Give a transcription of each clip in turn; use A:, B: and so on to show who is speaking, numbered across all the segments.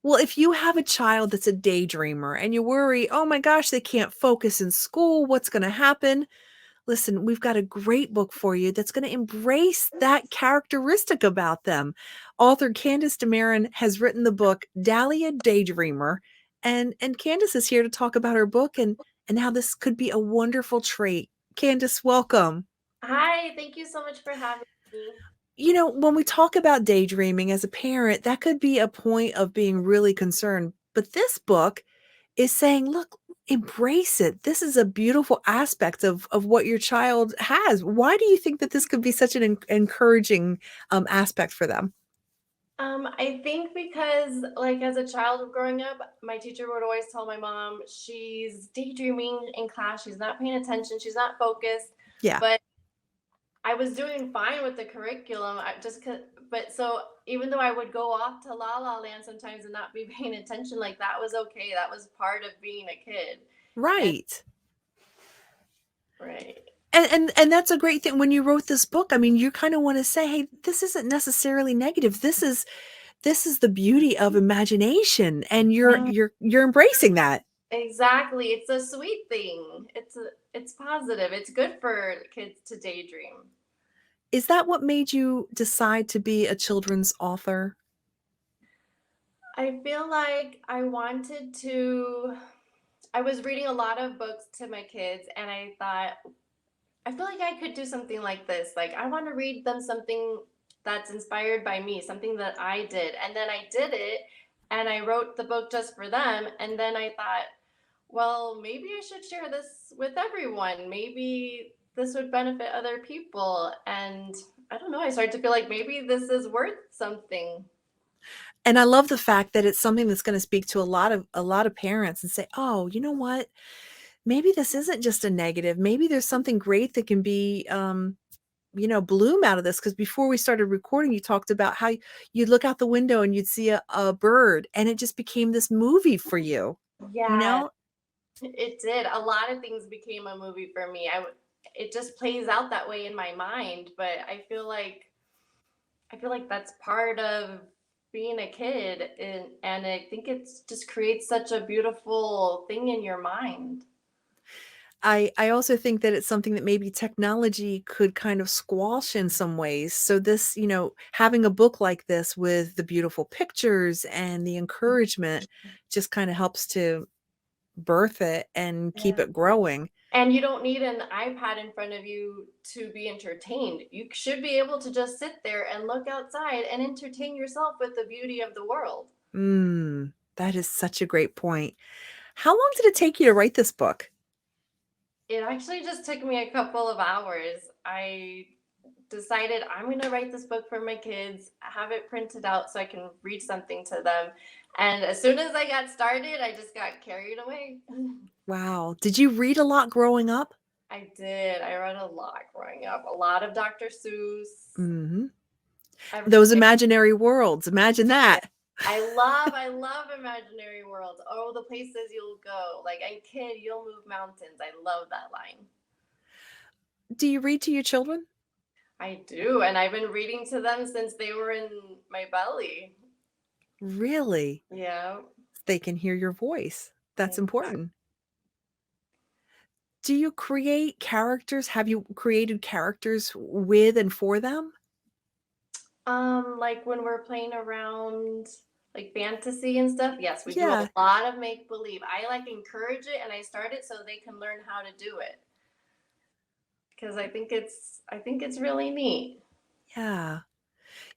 A: Well, if you have a child that's a daydreamer and you worry, oh my gosh, they can't focus in school, what's going to happen? Listen, we've got a great book for you that's going to embrace that characteristic about them. Author Candace DaMeron has written the book Dahlia Daydreamer, and Candace is here to talk about her book and how this could be a wonderful trait. Candace, welcome.
B: Hi, thank you so much for having me.
A: When we talk about daydreaming as a parent, that could be a point of being really concerned. But this book is saying, look, embrace it. This is a beautiful aspect of what your child has. Why do you think that this could be such an encouraging aspect for them?
B: I think because, like, as a child growing up, my teacher would always tell my mom she's daydreaming in class, she's not paying attention, she's not focused.
A: Yeah.
B: But I was doing fine with the curriculum. But so even though I would go off to La La Land sometimes and not be paying attention, like that was okay. That was part of being a kid. And
A: Right.
B: right.
A: And that's a great thing when you wrote this book. I mean, you kind of want to say, hey, this isn't necessarily negative. This is the beauty of imagination, and you're embracing that.
B: Exactly. It's a sweet thing. It's positive. It's good for kids to daydream.
A: Is that what made you decide to be a children's author?
B: I feel like I was reading a lot of books to my kids and I thought I feel like I could do something like this. Like I want to read them something that's inspired by me, something that I did. And then I did it and I wrote the book just for them and then I thought, well, maybe I should share this with everyone. Maybe this would benefit other people. And I don't know, I started to feel like maybe this is worth something.
A: And I love the fact that it's something that's gonna speak to a lot of parents and say, "Oh, you know what? Maybe this isn't just a negative. Maybe there's something great that can be, bloom out of this." Because before we started recording, you talked about how you'd look out the window and you'd see a bird, and it just became this movie for you, you
B: Yeah,
A: know?
B: it did. A lot of things became a movie for me. It just plays out that way in my mind, but I feel like that's part of being a kid and I think it's just creates such a beautiful thing in your mind.
A: I also think that it's something that maybe technology could kind of squash in some ways. So this, having a book like this with the beautiful pictures and the encouragement just kind of helps to birth it and keep
B: Yeah.
A: it growing.
B: And you don't need an iPad in front of you to be entertained. You should be able to just sit there and look outside and entertain yourself with the beauty of the world.
A: That is such a great point. How long did it take you to write this book?
B: It actually just took me a couple of hours. I decided I'm going to write this book for my kids, have it printed out so I can read something to them. And as soon as I got started, I just got carried away.
A: Wow. Did you read a lot growing up?
B: I did. I read a lot growing up, a lot of Dr. Seuss,
A: Mhm. Those
B: everything.
A: imaginary worlds, imagine
B: Yeah.
A: that.
B: I love imaginary worlds. Oh, the places you'll go. Like a kid, you'll move mountains. I love that line.
A: Do you read to your children?
B: I do, and I've been reading to them since they were in my belly.
A: Really?
B: Yeah.
A: They can hear your voice. That's
B: Exactly.
A: important. Do you create characters? Have you created characters with and for them?
B: Like when we're playing around like fantasy and stuff, yes, we do a
A: Yeah,
B: lot of make believe. I like encourage it and I start it so they can learn how to do it because I think it's really neat.
A: yeah.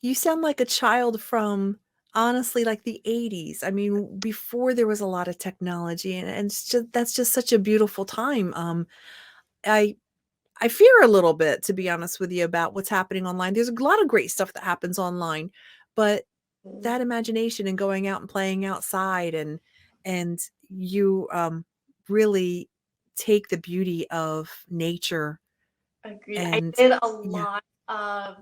A: You sound like a child from, honestly, like the '80s. I mean, before there was a lot of technology, and that's just such a beautiful time. I I fear a little bit, to be honest with you, about what's happening online. There's a lot of great stuff that happens online, but that imagination and going out and playing outside and you, really take the beauty of nature
B: Agreed. I
A: and
B: did a
A: yeah.
B: lot of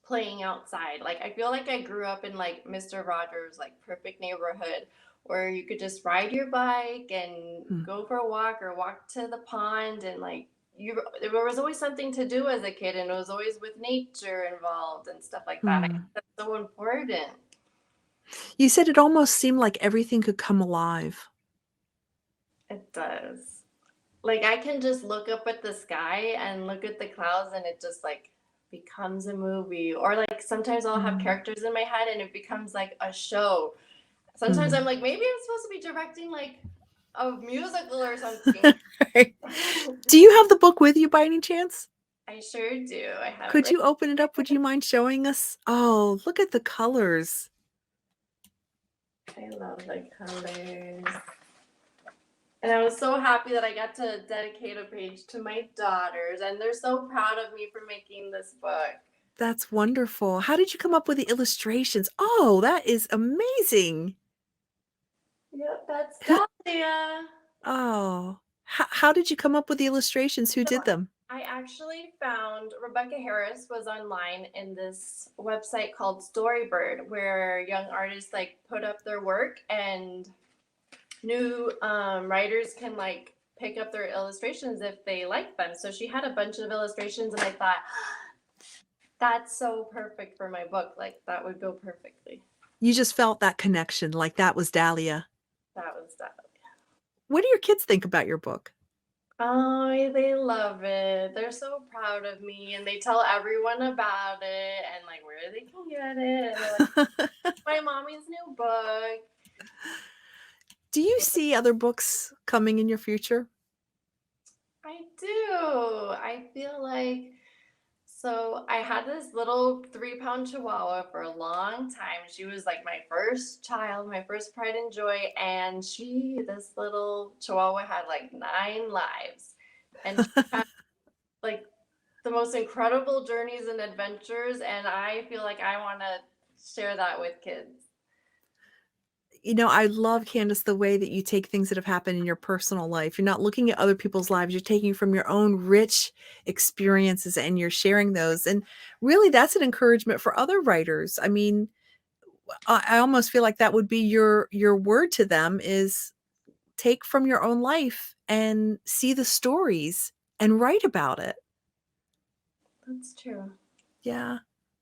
B: playing outside. Like I feel like I grew up in like Mr. Rogers' like perfect neighborhood where you could just ride your bike and
A: Mm.
B: go for a walk or walk to the pond and like you there was always something to do as a kid and it was always with nature involved and stuff like that. I think
A: Mm.
B: that's so important.
A: You said it almost seemed like everything could come alive.
B: It does. Like I can just look up at the sky and look at the clouds and it just like becomes a movie. Or like sometimes I'll have
A: Mm,
B: characters in my head and it becomes like a show. Sometimes I'm
A: mm.
B: like, maybe I'm supposed to be directing like a musical or something.
A: Right. Do you have the book with you by any chance?
B: I sure do. I have it
A: Could
B: right.
A: you open it up? Would you mind showing us? Oh, look at the colors.
B: I love the colors. And I was so happy that I got to dedicate a page to my daughters, and they're so proud of me for making this book.
A: That's wonderful. How did you come up with the illustrations? Oh, that is amazing.
B: Yep, that's
A: Who
B: Dahlia.
A: Oh, how did you come up with the illustrations? Who
B: So
A: did them?
B: I actually found Rebecca Harris was online in this website called Storybird, where young artists like put up their work and new writers can like pick up their illustrations if they like them. So she had a bunch of illustrations, and I thought that's so perfect for my book. Like that would go perfectly.
A: You just felt that connection, like that was Dahlia.
B: That was that.
A: What do your kids think about your book?
B: Oh, they love it. They're so proud of me, and they tell everyone about it and like where they can get it. And they're like, my mommy's new book.
A: Do you see other books coming in your future?
B: I do. I feel like so I had this little 3 pound chihuahua for a long time. She was like my first child, my first pride and joy. And this little chihuahua had like 9 lives. And she had like the most incredible journeys and adventures. And I feel like I want to share that with kids.
A: You know, I love, Candace, the way that you take things that have happened in your personal life. You're not looking at other people's lives. You're taking from your own rich experiences and you're sharing those. And really, that's an encouragement for other writers. I mean, I almost feel like that would be your word to them is take from your own life and see the stories and write about it.
B: That's true.
A: Yeah.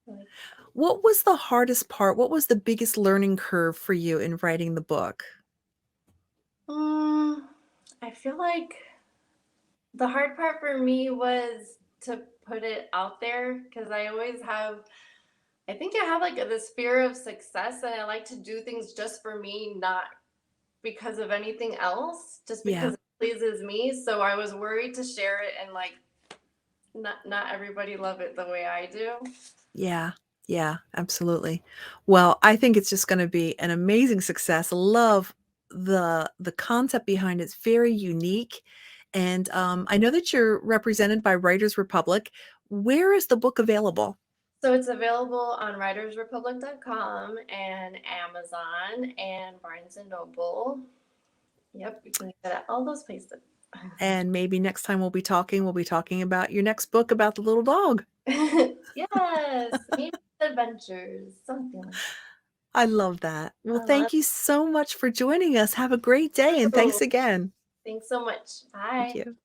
B: Like,
A: What was the hardest part? What was the biggest learning curve for you in writing the book?
B: mm, I feel like the hard part for me was to put it out there because I think I have like this fear of success and I like to do things just for me, not because of anything else, just
A: Yeah.
B: because it pleases me. So I was worried to share it and like not everybody love it the way I do.
A: Yeah. Yeah, absolutely. Well, I think it's just gonna be an amazing success. Love the concept behind it's very unique, and, I know that you're represented by Writers Republic. Where is the book available?
B: So it's available on writersrepublic.com and Amazon and Barnes and Noble. Yep, you can get it at all those places.
A: And maybe next time we'll be talking about your next book about the little dog.
B: Yes, maybe adventures, something like
A: I love that. Well,
B: that. I love
A: thank you so much for joining us. Have a great day, and thanks
B: you.
A: again.
B: Thanks so much.
A: Thank
B: Bye.
A: you.